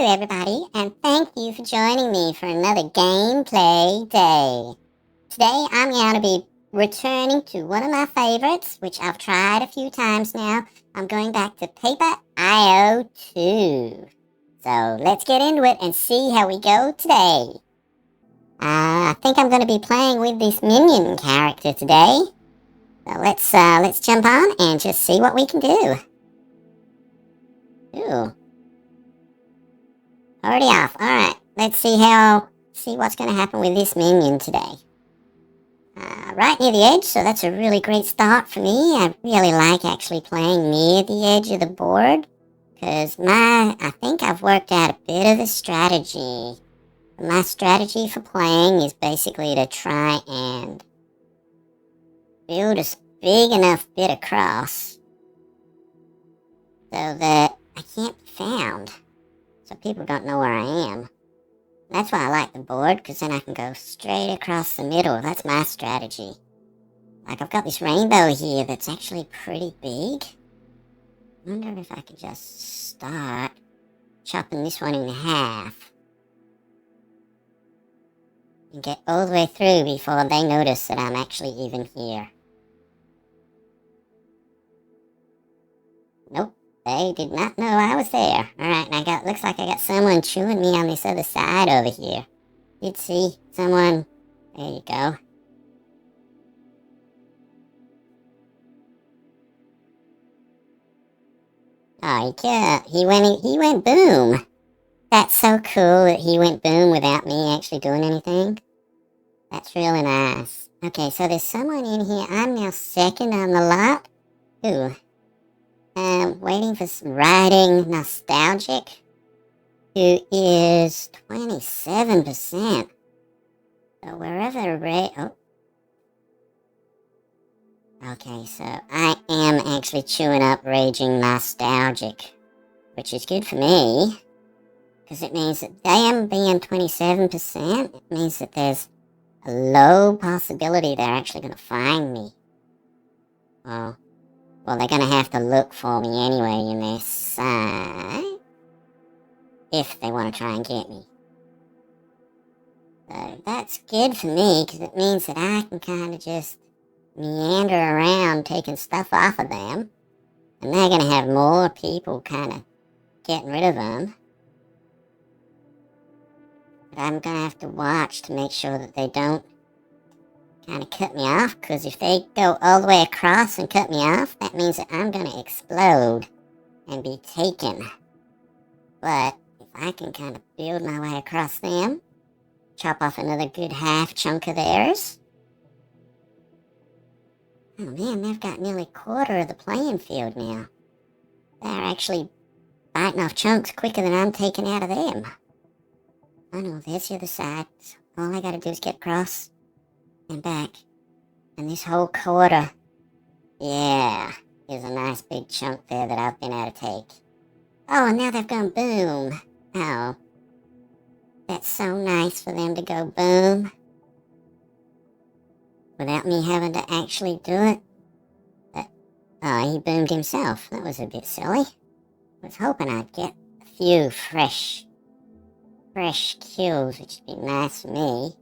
everybody, and thank you for joining me for another gameplay day. Today, I'm going to be returning to one of my favorites, which I've tried a few times now. I'm going back to Paper.io 2. So, let's get into it and see how we go today. I think I'm going to be playing with this minion character today. So, let's jump on and just see what we can do. Ooh. Already off. Alright, let's see what's going to happen with this minion today. Right near the edge, so that's a really great start for me. I really like actually playing near the edge of the board, because I think I've worked out a bit of the strategy. My strategy for playing is basically to try and build a big enough bit across so that I can't be found. So people don't know where I am. That's why I like the board, because then I can go straight across the middle. That's my strategy. Like, I've got this rainbow here that's actually pretty big. I wonder if I could just start chopping this one in half. And get all the way through before they notice that I'm actually even here. Nope. They did not know I was there. Alright, and looks like I got someone chewing me on this other side over here. You'd see someone. There you go. Oh, he went boom. That's so cool that he went boom without me actually doing anything. That's really nice. Okay, so there's someone in here. I'm now second on the lot. Ooh. Waiting for riding nostalgic, who is 27%. So wherever oh. Okay, so I am actually chewing up raging nostalgic, which is good for me, because it means that them being 27%, it means that there's a low possibility they're actually going to find me. Well, they're going to have to look for me anyway in their side, if they want to try and get me. So that's good for me, because it means that I can kind of just meander around taking stuff off of them, and they're going to have more people kind of getting rid of them. But I'm going to have to watch to make sure that they don't kind of cut me off, because if they go all the way across and cut me off, that means that I'm going to explode and be taken. But if I can kind of build my way across them, chop off another good half chunk of theirs. Oh man, they've got nearly a quarter of the playing field now. They're actually biting off chunks quicker than I'm taking out of them. Oh no, there's the other side. All I gotta do is get across and back. And this whole quarter, yeah, is a nice big chunk there that I've been able to take. Oh, and now they've gone boom. Oh, that's so nice for them to go boom without me having to actually do it. Oh, he boomed himself. That was a bit silly. I was hoping I'd get a few fresh kills, which would be nice for me.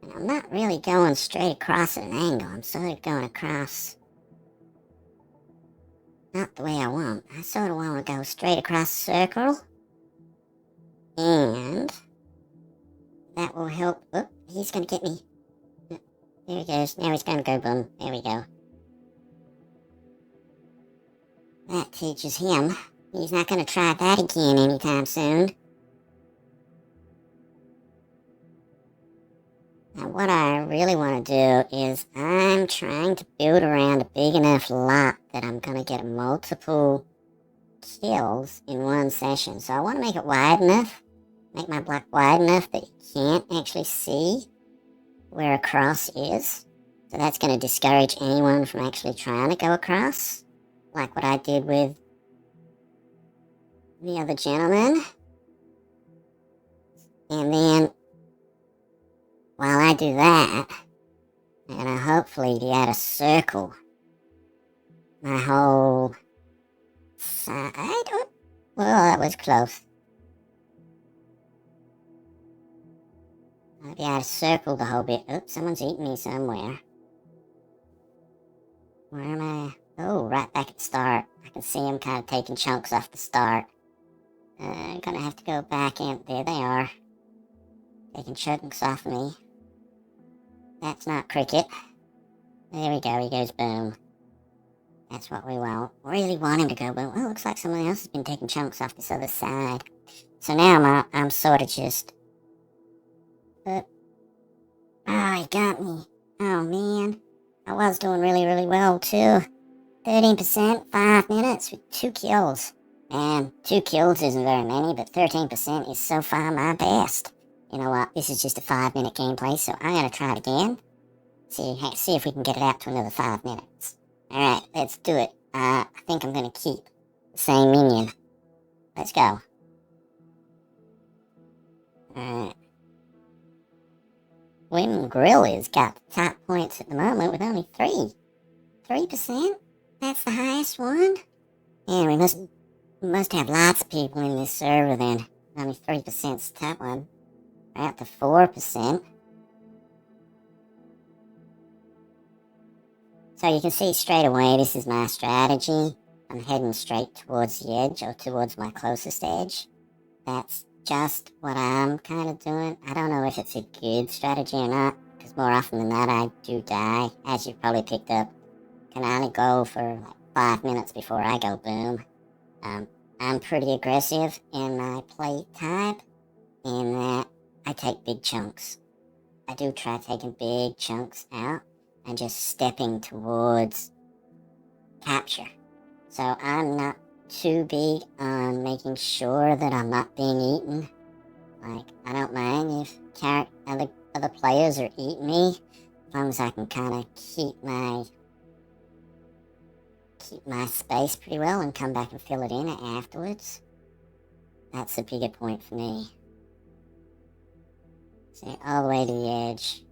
And I'm not really going straight across at an angle. I'm sort of going across not the way I want. I sort of want to go straight across the circle. And that will help. Oh, he's going to get me. There he goes. Now he's going to go boom. There we go. That teaches him. He's not going to try that again anytime soon. Now what I really want to do is I'm trying to build around a big enough lot that I'm going to get multiple kills in one session. So I want to make it wide enough, make my block wide enough that you can't actually see where a cross is. So that's going to discourage anyone from actually trying to go across, like what I did with the other gentleman. And then while I do that, I'm going to hopefully be able to circle my whole side. Oh, well, that was close. Maybe I circled the whole bit. Oops, someone's eating me somewhere. Where am I? Oh, right back at the start. I can see them kind of taking chunks off the start. I'm gonna have to go back in. There they are. Taking chunks off me. That's not cricket. There we go, he goes boom. That's what we want. Really want him to go boom. Oh, looks like someone else has been taking chunks off this other side. So now I'm sort of just... oh, he got me. Oh, man. I was doing really, really well, too. 13%, 5 minutes with 2 kills. Man, 2 kills isn't very many, but 13% is so far my best. You know what? This is just a 5-minute gameplay, so I'm going to try it again. See if we can get it out to another 5 minutes. Alright, let's do it. I think I'm going to keep the same minion. Let's go. Alright. Wim Grill has got the top points at the moment with only 3%? That's the highest one? Yeah, we must have lots of people in this server then. Only 3% is the top one. We're at the 4%. So you can see straight away this is my strategy. I'm heading straight towards the edge, or towards my closest edge. That's just what I'm kind of doing. I don't know if it's a good strategy or not, because more often than not I do die, as you've probably picked up. Can only go for like 5 minutes before I go boom. I'm pretty aggressive in my play type, in that I take big chunks. I do try taking big chunks out and just stepping towards capture. So I'm not too big on making sure that I'm not being eaten. Like, I don't mind if other players are eating me, as long as I can kind of keep my space pretty well and come back and fill it in afterwards. That's the bigger point for me. So all the way to the edge,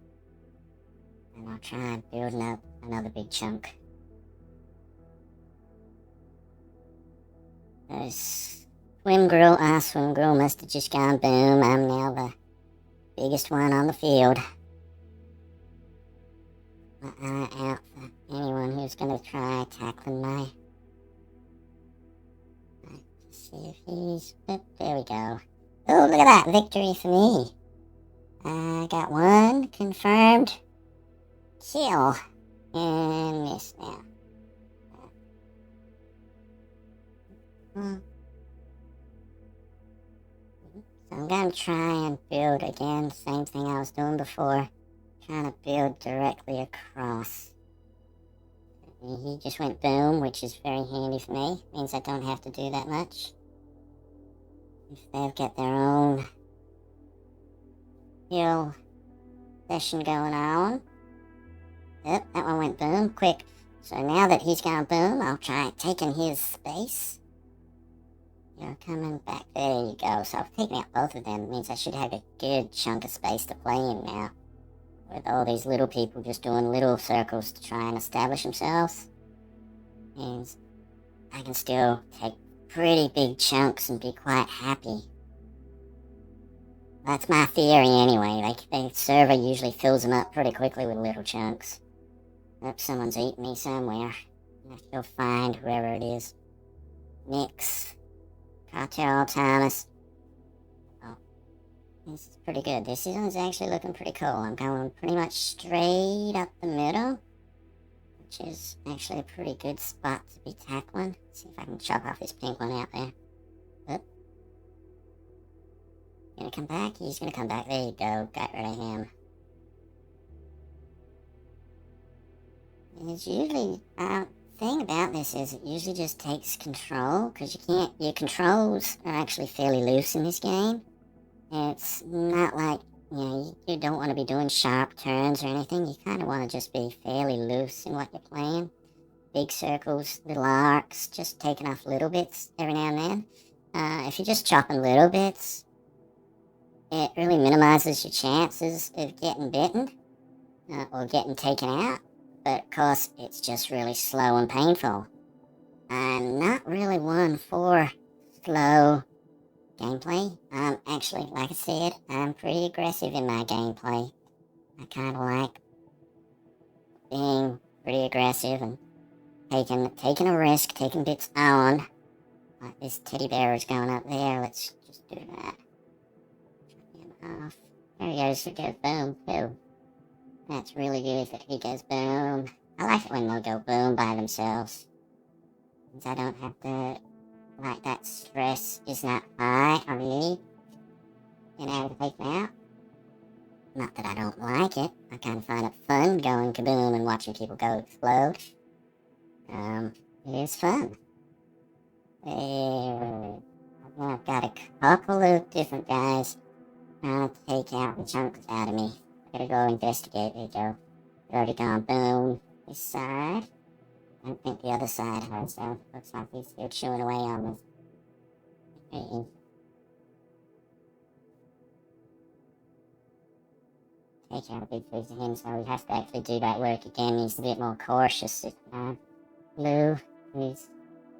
and I'll try building up another big chunk. There's Swim Grill. Swim Grill must have just gone boom. I'm now the biggest one on the field. My eye out for anyone who's going to try tackling my... Let's see if he's... Oh, there we go. Oh, look at that. Victory for me. I got 1 confirmed kill. And miss now. So I'm going to try and build again, same thing I was doing before. Trying to build directly across. He just went boom, which is very handy for me. Means I don't have to do that much. If they've got their own heal session going on. Yep, that one went boom, quick. So now that he's gone boom, I'll try taking his space. You're coming back. There you go. So I've taken out both of them. It means I should have a good chunk of space to play in now. With all these little people just doing little circles to try and establish themselves. Means I can still take pretty big chunks and be quite happy. That's my theory anyway. Like, the server usually fills them up pretty quickly with little chunks. Oops, someone's eating me somewhere. I have to go find whoever it is. Nix. Cartel Thomas. Oh. This is pretty good. This one's actually looking pretty cool. I'm going pretty much straight up the middle, which is actually a pretty good spot to be tackling. Let's see if I can chop off this pink one out there. Oop. Gonna come back? He's gonna come back. There you go. Got rid of him. It's usually, thing about this is it usually just takes control, because your controls are actually fairly loose in this game. It's not like, you don't want to be doing sharp turns or anything. You kind of want to just be fairly loose in what you're playing. Big circles, little arcs, just taking off little bits every now and then. If you're just chopping little bits, it really minimizes your chances of getting bitten or getting taken out. But of course, it's just really slow and painful. I'm not really one for slow gameplay. Actually, like I said, I'm pretty aggressive in my gameplay. I kind of like being pretty aggressive and taking a risk, taking bits on. Like this teddy bear is going up there. Let's just do that. Turn him off. There he goes. He goes boom, too. That's really good that he goes boom. I like it when they'll go boom by themselves. Since I don't have to, like, that stress is not high on me. Being able to take them out. Not that I don't like it. I kind of find it fun going kaboom and watching people go explode. It is fun. There. I've got a couple of different guys trying to take out the chunks out of me. I gotta go investigate. There you go. They've already gone boom. This side. I don't think the other side has, though. Looks like he's still chewing away on this. Okay. Take out a big piece of him, so we have to actually do that work again. He's a bit more cautious this time. Blue, he's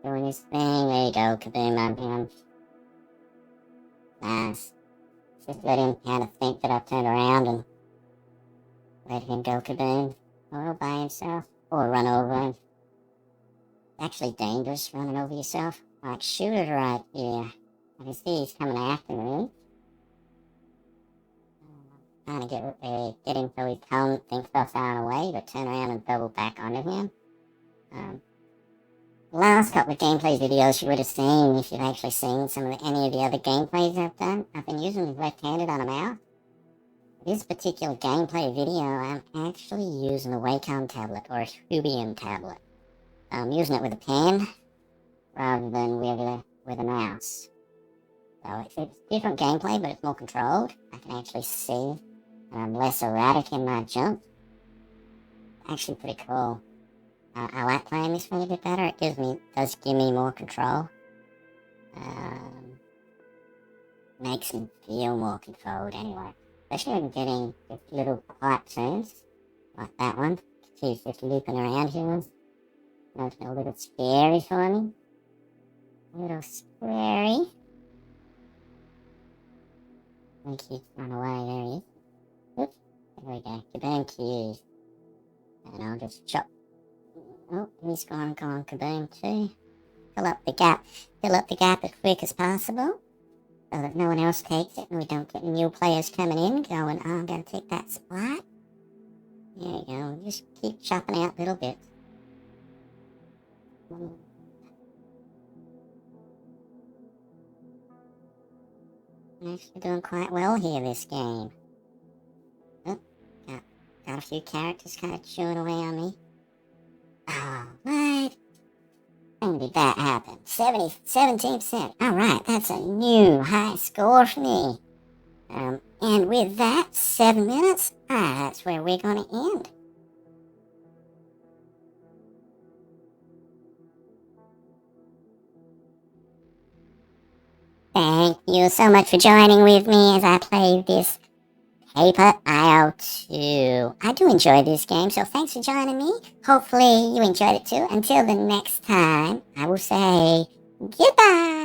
doing his thing. There you go, kaboom on him. Nice. Just let him kind of think that I've turned around and let him go kaboom. All by himself. Or run over him. Actually dangerous running over yourself. Like, shoot it right here. I can see he's coming after me. Trying to get him so he thinks so far away, but turn around and double back onto him. Last couple of gameplay videos you would have seen, if you've actually seen any of the other gameplays I've done, I've been using left-handed on a mouse. This particular gameplay video, I'm actually using a Wacom tablet, or a Hubian tablet. I'm using it with a pen, rather than with a mouse. So it's different gameplay, but it's more controlled. I can actually see, and I'm less erratic in my jump. Actually pretty cool. I like playing this one a bit better. It does give me more control. Makes me feel more controlled anyway. Especially when getting just little quiet turns, like that one. He's just looping around here. That's a little scary for me. A little scary. I think he's run away. There he is. Oops. There we go. Kaboom cues. And I'll just chop. Oh, he's gone kaboom too. Fill up the gap as quick as possible, so that no one else takes it and we don't get new players coming in going, oh, I'm going to take that spot. There you go. Just keep chopping out little bits. I'm actually doing quite well here this game. Oh, got a few characters kind of chewing away on me. Oh, what? When did that happen? 17%. Alright, that's a new high score for me. And with that, 7 minutes, that's where we're going to end. Thank you so much for joining with me as I play this K.A.T.E. I do enjoy this game, so thanks for joining me. Hopefully you enjoyed it too. Until the next time, I will say goodbye.